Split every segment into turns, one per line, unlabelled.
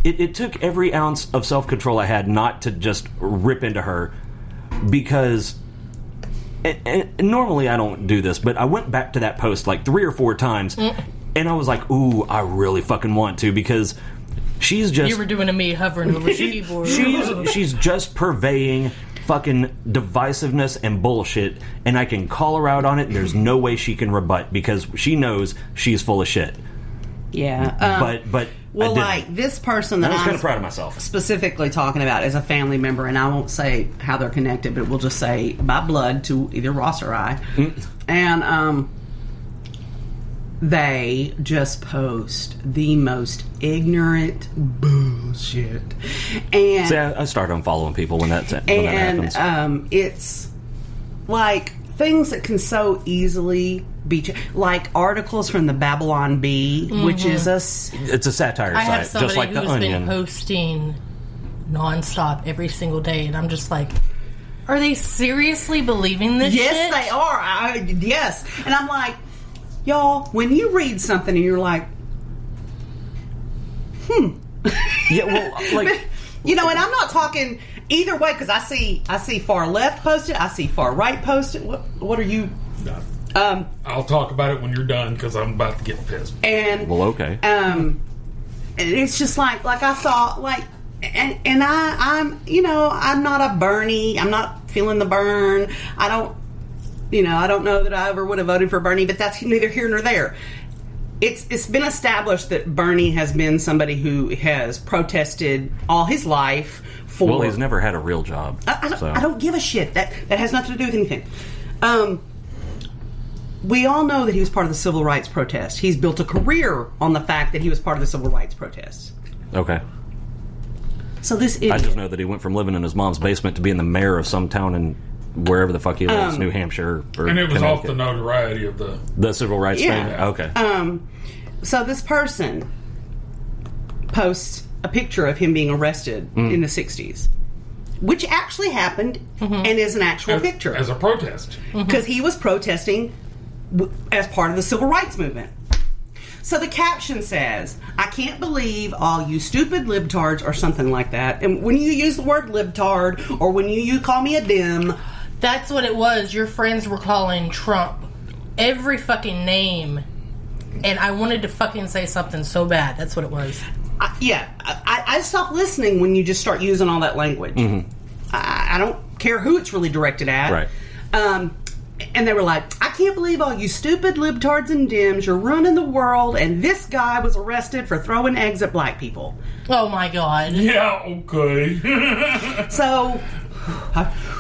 it took every ounce of self-control I had not to just rip into her, because and normally I don't do this, but I went back to that post like 3 or 4 times, and I was like, ooh, I really fucking want to, because she's just...
You were doing a me hovering over the keyboard.
She's just purveying fucking divisiveness and bullshit, and I can call her out on it, and there's no way she can rebut, because she knows she's full of shit.
Yeah.
But
well, like this person that
I was
I'm
kind of proud of myself.
Specifically talking about is a family member, and I won't say how they're connected, but we'll just say by blood to either Ross or I. And they just post the most ignorant bullshit. And
see, I start unfollowing people when that happens.
And it's like things that can so easily be like articles from the Babylon Bee, which is
it's a satire site, just like the Onion.
Who's been posting nonstop every single day, and I'm just like, are they seriously believing this shit?
Yes, they are. Yes. And I'm like, y'all, when you read something and you're like,
Yeah, well, like...
You know, and I'm not talking either way, because I see far left posted, I see far right posted. What are you...
I'll talk about it when you're done, because I'm about to get pissed.
And
well, okay.
And it's just like I saw, like, and I'm, you know, I'm not a Bernie. I'm not feeling the burn. I don't know that I ever would have voted for Bernie, but that's neither here nor there. It's been established that Bernie has been somebody who has protested all his life for...
Well, he's never had a real job.
I don't give a shit. That has nothing to do with anything. We all know that he was part of the civil rights protest. He's built a career on the fact that he was part of the civil rights protest.
Okay.
So this idiot...
I just know that he went from living in his mom's basement to being the mayor of some town in wherever the fuck he lives, New Hampshire or
and it was off the notoriety of the
civil rights thing? Okay.
So this person posts a picture of him being arrested in the 60s, which actually happened and is an actual picture.
As a protest.
Because he was protesting as part of the civil rights movement. So the caption says, I can't believe all you stupid libtards, or something like that. And when you use the word libtard, or when you call me a dim...
That's what it was. Your friends were calling Trump every fucking name, and I wanted to fucking say something so bad. That's what it was.
I stopped listening when you just start using all that language. I don't care who it's really directed at.
Right.
And they were like, I can't believe all you stupid libtards and dims, you're ruining the world, and this guy was arrested for throwing eggs at black people.
Oh my God.
Yeah, okay.
So...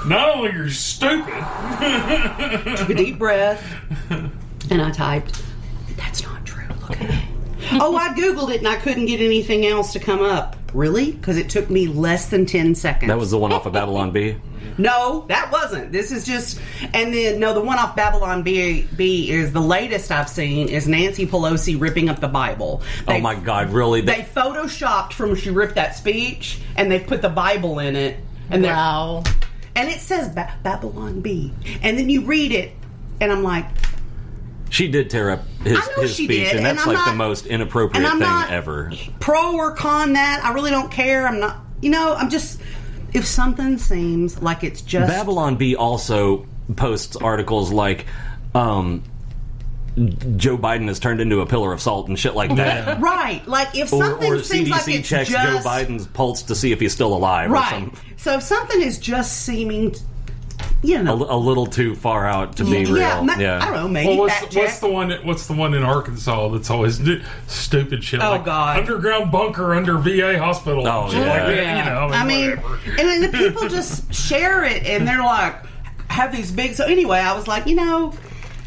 Not only are you stupid...
Took a deep breath, and I typed, that's not true, look at it. Oh, I Googled it, and I couldn't get anything else to come up. Really? Because it took me less than 10 seconds.
That was the one off of Babylon Bee?
No, that wasn't. This is just... And then, no, the one off Babylon Bee is the latest I've seen is Nancy Pelosi ripping up the Bible.
Oh my God, really?
They photoshopped from when she ripped that speech, and they put the Bible in it. And
wow.
And it says Babylon Bee. And then you read it, and I'm like...
She did tear up his speech, and that's like the most inappropriate thing ever.
Pro or con that, I really don't care. I'm not... You know, I'm just... If something seems like it's just...
Babylon Bee also posts articles like... Joe Biden has turned into a pillar of salt and shit like that.
Right. Like, if something
or
seems
CDC
like it's
checks
just...
Joe Biden's pulse to see if he's still alive or something.
So if something is just seeming... You know,
a little too far out to be real.
I don't know. Maybe
what's the one in Arkansas that's always stupid shit?
Oh,
like
God!
Underground bunker under VA hospital.
Oh,
shit
yeah.
like that,
Yeah.
You know,
I mean, and then the people just share it, and they're like, have these big. So anyway, I was like, you know,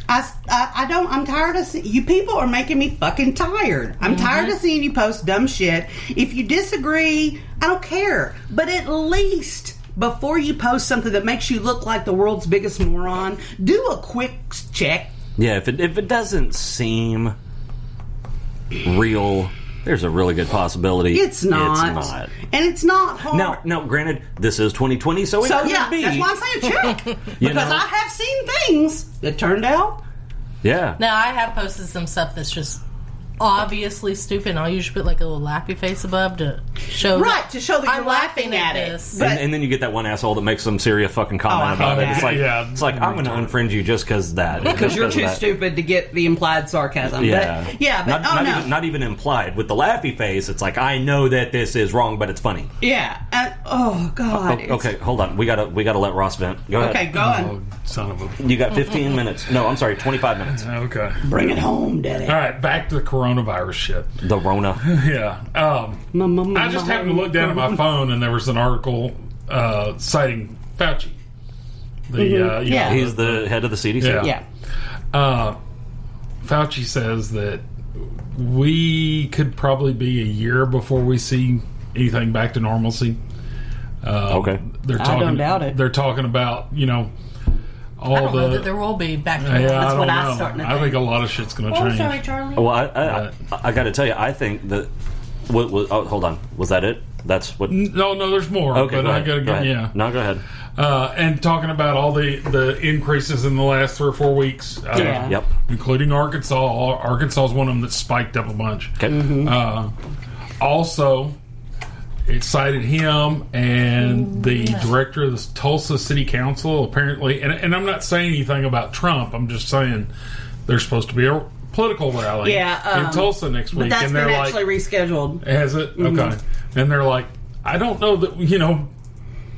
I'm tired of you people are making me fucking tired. I'm tired of seeing you post dumb shit. If you disagree, I don't care. But at least before you post something that makes you look like the world's biggest moron, do a quick check.
Yeah, if it doesn't seem real, there's a really good possibility
it's not. And it's not hard.
Now, granted, this is 2020, so it could be.
That's why I'm saying check. Because I have seen things that turned out.
Yeah.
Now, I have posted some stuff that's just obviously stupid, and I'll usually put like a little laughy face above to show
Right, to show that
I'm
you're laughing at it.
this.
But-
and then you get that one asshole that makes some serious fucking comment
I
about
hate
it. It's like,
that.
it's like I'm going to unfriend you just because that.
Because you're
Just
too
'cause of that.
stupid to get the implied sarcasm.
Yeah,
But, yeah, but
not even implied. With the laughy face, it's like I know that this is wrong, but it's funny.
Yeah. Oh God.
Okay, hold on. We gotta let Ross vent. Go ahead.
Okay, go on.
Oh, son of a...
You got 15 minutes. No, I'm sorry, 25 minutes.
Okay.
Bring it home, Daddy.
All right, back to the coronavirus shit.
The Rona.
Yeah. I just happened to look down at my phone, and there was an article citing Fauci.
Yeah.
He's the head of the CDC.
Yeah.
Fauci says that we could probably be a year before we see anything back to normalcy.
Okay.
They're talking,
don't doubt it.
They're talking about, all
I don't know that
the...
there will be back to
Yeah,
normal.
I don't
what
know.
I'm starting to
I think a lot of shit's going to
Oh,
change.
sorry, Charlie.
Well, I got to tell you, I think that. Oh, hold on. Was that it? That's what.
No, there's more.
Okay,
but
go
I
ahead.
got to
Go
get,
ahead.
yeah.
No, go ahead.
And talking about all the increases in the last 3 or 4 weeks.
Yeah.
Yep.
Including Arkansas. Arkansas is one of them that spiked up a bunch.
Okay.
Also, it cited him and the director of the Tulsa City Council, apparently. And I'm not saying anything about Trump. I'm just saying there's supposed to be a political rally in Tulsa next week.
But that's
and
been
they're
actually rescheduled.
has it? Okay. And they're like, I don't know that,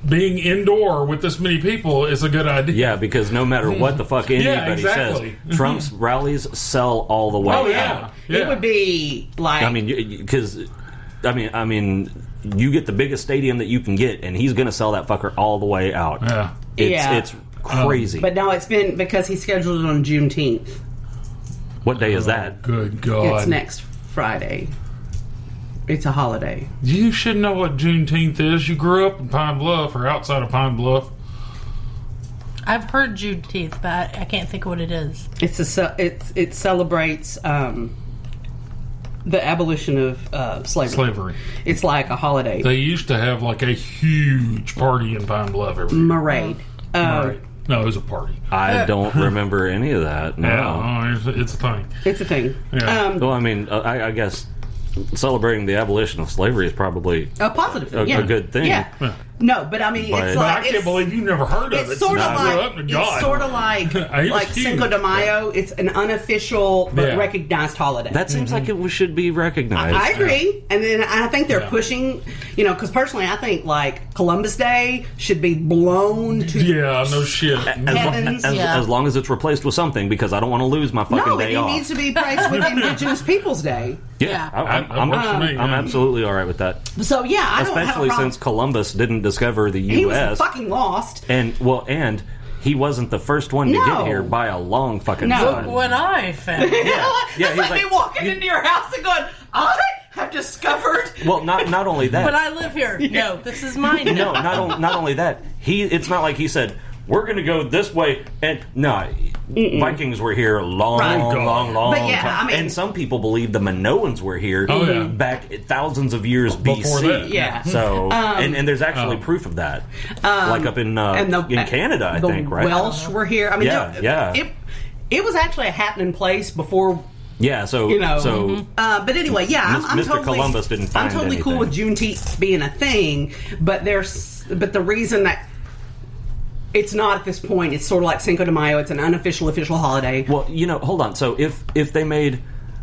being indoor with this many people is a good idea.
Yeah, because no matter what the fuck anybody
exactly.
says, Trump's rallies sell all the way.
Oh,
out.
yeah.
It would be like.
I mean, because I mean, you get the biggest stadium that you can get, and he's going to sell that fucker all the way out.
Yeah.
It's crazy.
But no, it's been because he scheduled it on Juneteenth.
What day is that?
Good God.
It's next Friday. It's a holiday.
You should know what Juneteenth is. You grew up in Pine Bluff or outside of Pine Bluff.
I've heard Juneteenth, but I can't think of what it is.
It celebrates the abolition of slavery. It's like a holiday.
They used to have like a huge party in Pine Bluff every year.
Marade.
Right. No, it was a party.
I don't remember any of that. No.
Yeah, it's a thing.
It's a thing.
Yeah.
Well, I mean, I guess celebrating the abolition of slavery is probably
A positive thing.
a good thing.
Yeah. No, but I mean,
But-
it's
But
like
I can't believe you've never heard of it.
it's sort of
since I grew
like
up in God.
it's sort of like
It was huge.
Cinco de Mayo. It's an unofficial but
Yeah.
recognized holiday.
That seems like it should be recognized.
I agree, and then I think they're
Yeah.
pushing. Because personally, I think like Columbus Day should be blown to
Yeah, no shit.
heavens.
As long as it's replaced with something, because I don't want to lose my fucking
No,
day
it
off.
needs to be placed with Indigenous Peoples Day.
Yeah,
That works for me,
I'm
yeah.
absolutely all right with that.
So yeah, I don't have a
Especially
problem.
since Columbus didn't discover the
he was
U.S.
fucking lost.
and he wasn't the first one to
No.
get here by a long fucking
No.
shot.
What I found.
Yeah,
It's
he's
like,
like,
me walking into your house and going, I have discovered.
Well, not only that,
But I live here. No, this is mine
no,
now.
not only that. It's not like he said we're going to go this way, and no, Vikings were here long,
Right.
long
But yeah,
time.
I mean-
and some people believe the Minoans were here
Oh, yeah.
back thousands of years
Before
BC.
that.
Yeah.
So, and there's actually proof of that, like up in Canada, I
the
think, right?
Welsh were here. I mean,
Yeah.
It was actually a happening place before.
Yeah, so
So, but anyway, yeah, I'm
Mr.
totally.
Columbus didn't find
I'm totally cool with Juneteenth being a thing, but the reason that it's not at this point, it's sort of like Cinco de Mayo. It's an unofficial official holiday.
well, hold on. So if they made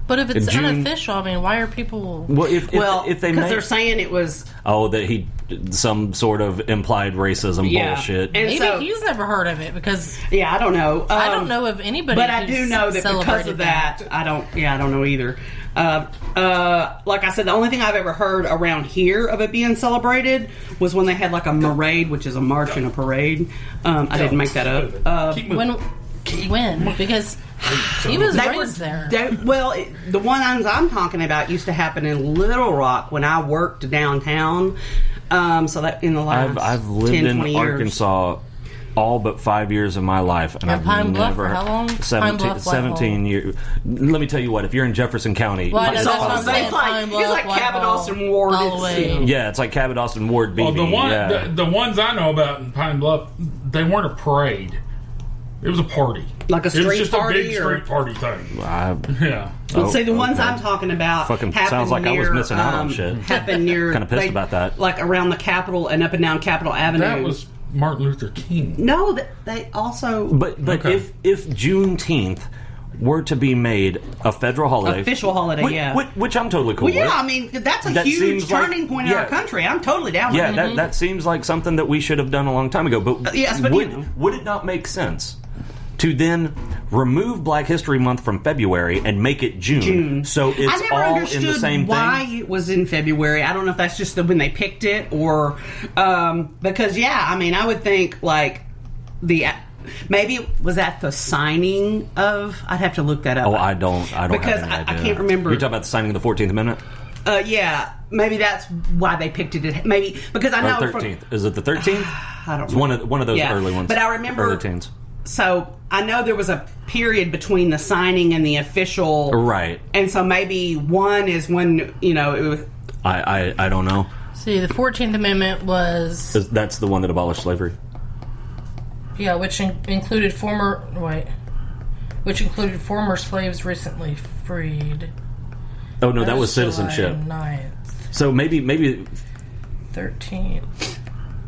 But if it's
June-
unofficial, I mean, why are people...
if they
because
made
they're saying it was
that he some sort of implied racism bullshit.
And
Maybe
so,
he's never heard of it because
yeah, I don't know.
I don't know of anybody.
But I
who's
do know that because
celebrated
of that, I don't know either. Like I said, the only thing I've ever heard around here of it being celebrated was when they had like a marade, which is a march and a parade. I didn't make that up.
Keep moving.
When? Because he was raised there.
The ones I'm talking about used to happen in Little Rock when I worked downtown. So that in the last
I've lived
10,
in
20 years.
Arkansas all but 5 years of my life, and I've
Pine Bluff
never
for how long?
17,
Pine Bluff, Whitehall.
17 years. Let me tell you what: if you're in Jefferson County,
Well, I know,
It's
that's what I'm
all-
saying.
it's like-
Pine
it's
Bluff,
like Cabot,
Whitehall,
Austin, Ward,
all the
it's,
way.
yeah, it's like Cabot, Austin, Ward, BB.
Well,
yeah.
the ones I know about in Pine Bluff, they weren't a parade. It was a party.
Like a
It was
street
just
party
a big
or-
street party thing.
I,
Yeah.
Let's see, the ones
okay.
I'm talking about
Fucking
happened
sounds like I was
near,
missing out on shit.
Happened near...
Kinda pissed about that.
Like around the Capitol and up and down Capitol Avenue.
That was Martin Luther King.
No, they also...
But
Okay.
if Juneteenth were to be made a federal holiday,
Official holiday,
which I'm totally cool
Well, yeah,
with.
I mean, that's a
That
huge
seems like-
turning point in
yeah.
our country. I'm totally down with
Yeah,
it.
that seems like something that we should have done a long time ago. But,
yes, but
would it not make sense to then remove Black History Month from February and make it June? So it's
I never
all
understood
in the same
why
thing?
it was in February. I don't know if that's just when they picked it or... because, yeah, I mean, I would think, like, maybe it was at the signing of... I'd have to look that up.
Oh, I don't
Because
have any idea.
I can't remember.
You're talking about the signing of the 14th Amendment?
Yeah, maybe that's why they picked it. Maybe because I know
Or 13th. Is it the 13th?
I don't
It's
know.
one of those
Yeah.
early ones.
But I remember-
early teens.
So I know there was a period between the signing and the official,
Right.
And so maybe one is when it was,
I don't know.
See, the 14th Amendment was...
That's the one that abolished slavery.
Yeah, which included former slaves recently freed.
Oh no, that was citizenship.
July 9th.
So maybe
13th.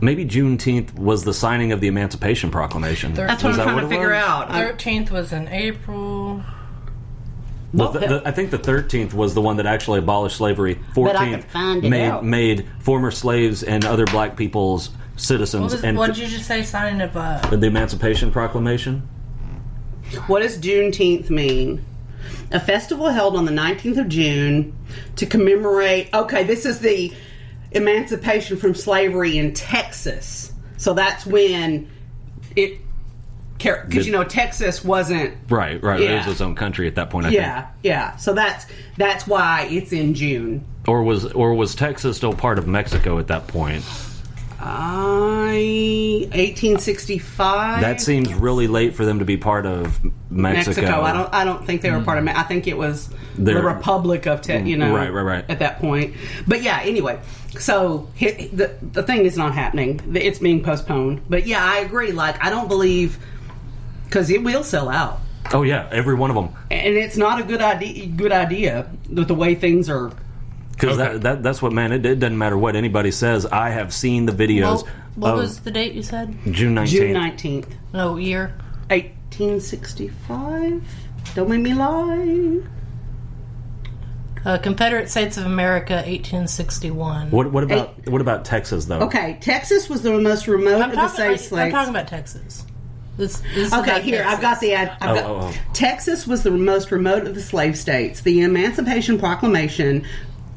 maybe Juneteenth was the signing of the Emancipation Proclamation.
that's what
Is
I'm
that
trying to
it
figure
was?
out.
13th was in April.
Well, I think the 13th was the one that actually abolished slavery. 14th
I could find it out.
made former slaves and other black people's citizens.
What did you just say? Signing of
the Emancipation Proclamation?
What does Juneteenth mean? A festival held on the 19th of June to commemorate... Okay, this is the emancipation from slavery in Texas. So that's when it... Because, Texas wasn't...
Right.
Yeah.
It was its own country at that point, I think.
Yeah. So that's why it's in June.
Or was Texas still part of Mexico at that point?
1865.
That seems really late for them to be part of Mexico.
I don't think they were part of I think it was the
They're-
Republic of
Right.
at that point. But yeah, anyway, so the thing is not happening. It's being postponed. But yeah, I agree. Like, I don't believe, because it will sell out,
Oh yeah, every one of them.
and it's not a good idea with the way things are.
Because
Okay.
that's what, man, it doesn't matter what anybody says. I have seen the videos
What
of
was the date you said?
June 19th.
June 19th,
No, year.
1865. Don't make me lie.
Confederate States of America, 1861.
What about Texas, though?
Okay, Texas was the most remote
I'm
of the
talking,
slave states.
I'm talking about Texas. This is
Okay,
about
here,
Texas.
I've got the ad. Texas was the most remote of the slave states. The Emancipation Proclamation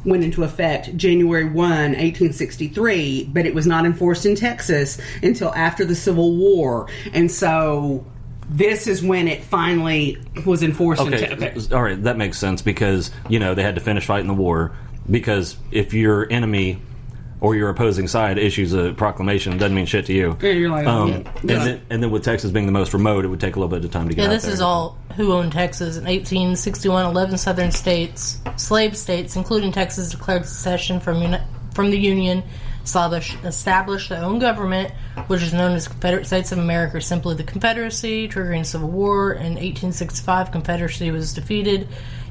went into effect January 1, 1863, but it was not enforced in Texas until after the Civil War. And so this is when it finally was enforced in Texas.
All right, that makes sense because, they had to finish fighting the war. Because if your enemy or your opposing side issues a proclamation, it doesn't mean shit to you.
Yeah, you're like,
and then with Texas being the most remote, it would take a little bit of time to get out
this
there.
is all who owned Texas. In 1861, 11 southern states, slave states, including Texas, declared secession from the Union, established their own government, which is known as Confederate States of America, or simply the Confederacy, triggering Civil War. In 1865, Confederacy was defeated,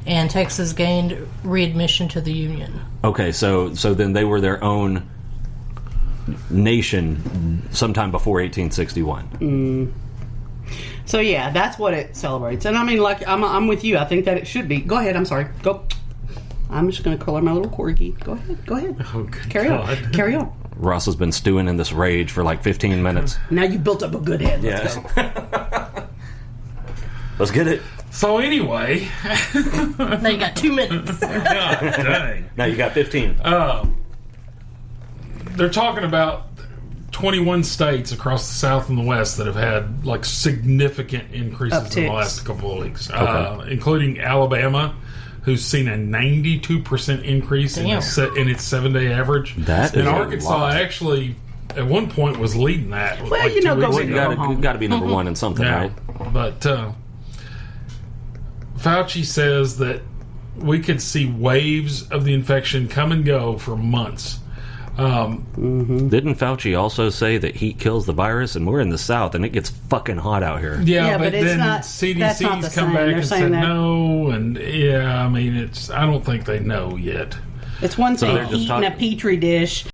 and Texas gained readmission to the Union.
Okay, so then they were their own nation sometime before 1861.
So yeah, that's what it celebrates. And I mean, like, I'm with you. I think that it should be. Go ahead. I'm sorry. Go. I'm just going to color my little corgi. Go ahead.
Oh, good
Carry
God.
on. Carry on.
Ross has been stewing in this rage for like 15 minutes.
Now you built up a good head. Let's
Yeah.
go.
Let's get it.
So anyway,
Now you got 2 minutes.
God dang.
Now you got 15.
They're talking about 21 states across the South and the West that have had like significant increases in the
Upticks.
last couple of weeks,
Okay.
including Alabama, who's seen a 92% increase in its 7-day average.
That
and
is a
Arkansas
lot.
actually at one point was leading that.
Well,
like 2
go
weeks
big
You
or
ago.
go home.
got to be number one in something,
Yeah.
right?
But Fauci says that we could see waves of the infection come and go for months.
Didn't Fauci also say that heat kills the virus, and we're in the South, and it gets fucking hot out here?
Yeah,
but
it's
then
not-
CDC's
that's not the
come
same.
back
They're
and
saying
said
that-
no, and I mean, I don't think they know yet.
It's one thing
they're just
eating a
talking-
petri dish